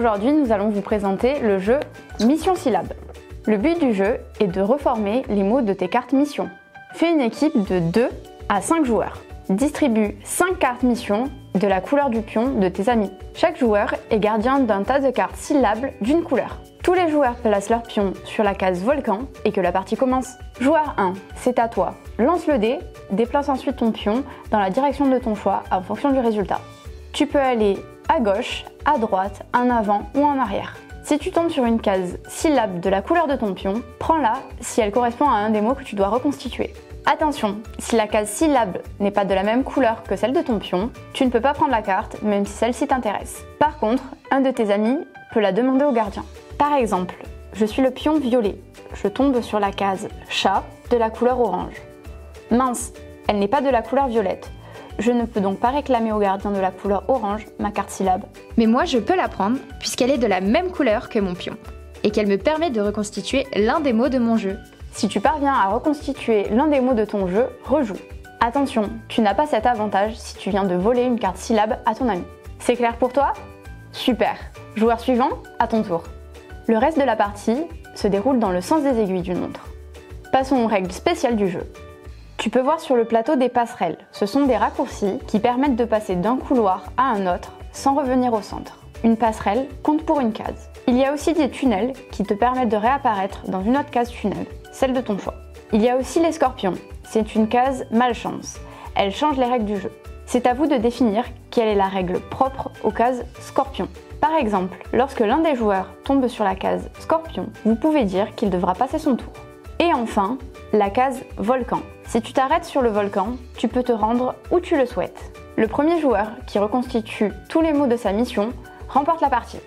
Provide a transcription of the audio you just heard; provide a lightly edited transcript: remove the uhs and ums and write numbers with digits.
Aujourd'hui, nous allons vous présenter le jeu Mission Syllabe. Le but du jeu est de reformer les mots de tes cartes mission. Fais une équipe de 2 à 5 joueurs. Distribue 5 cartes mission de la couleur du pion de tes amis. Chaque joueur est gardien d'un tas de cartes syllabes d'une couleur. Tous les joueurs placent leur pion sur la case volcan et que la partie commence. Joueur 1, c'est à toi. Lance le dé, déplace ensuite ton pion dans la direction de ton choix en fonction du résultat. Tu peux aller à gauche, à droite, en avant ou en arrière. Si tu tombes sur une case syllabe de la couleur de ton pion, prends-la si elle correspond à un des mots que tu dois reconstituer. Attention, si la case syllabe n'est pas de la même couleur que celle de ton pion, tu ne peux pas prendre la carte même si celle-ci t'intéresse. Par contre, un de tes amis peut la demander au gardien. Par exemple, je suis le pion violet. Je tombe sur la case chat de la couleur orange. Mince, elle n'est pas de la couleur violette. Je ne peux donc pas réclamer au gardien de la couleur orange ma carte syllabe. Mais moi je peux la prendre puisqu'elle est de la même couleur que mon pion et qu'elle me permet de reconstituer l'un des mots de mon jeu. Si tu parviens à reconstituer l'un des mots de ton jeu, rejoue. Attention, tu n'as pas cet avantage si tu viens de voler une carte syllabe à ton ami. C'est clair pour toi? Super! Joueur suivant, à ton tour. Le reste de la partie se déroule dans le sens des aiguilles d'une montre. Passons aux règles spéciales du jeu. Tu peux voir sur le plateau des passerelles. Ce sont des raccourcis qui permettent de passer d'un couloir à un autre sans revenir au centre. Une passerelle compte pour une case. Il y a aussi des tunnels qui te permettent de réapparaître dans une autre case tunnel, celle de ton choix. Il y a aussi les scorpions. C'est une case malchance. Elle change les règles du jeu. C'est à vous de définir quelle est la règle propre aux cases scorpions. Par exemple, lorsque l'un des joueurs tombe sur la case scorpion, vous pouvez dire qu'il devra passer son tour. Et enfin, la case volcan. Si tu t'arrêtes sur le volcan, tu peux te rendre où tu le souhaites. Le premier joueur qui reconstitue tous les mots de sa mission remporte la partie.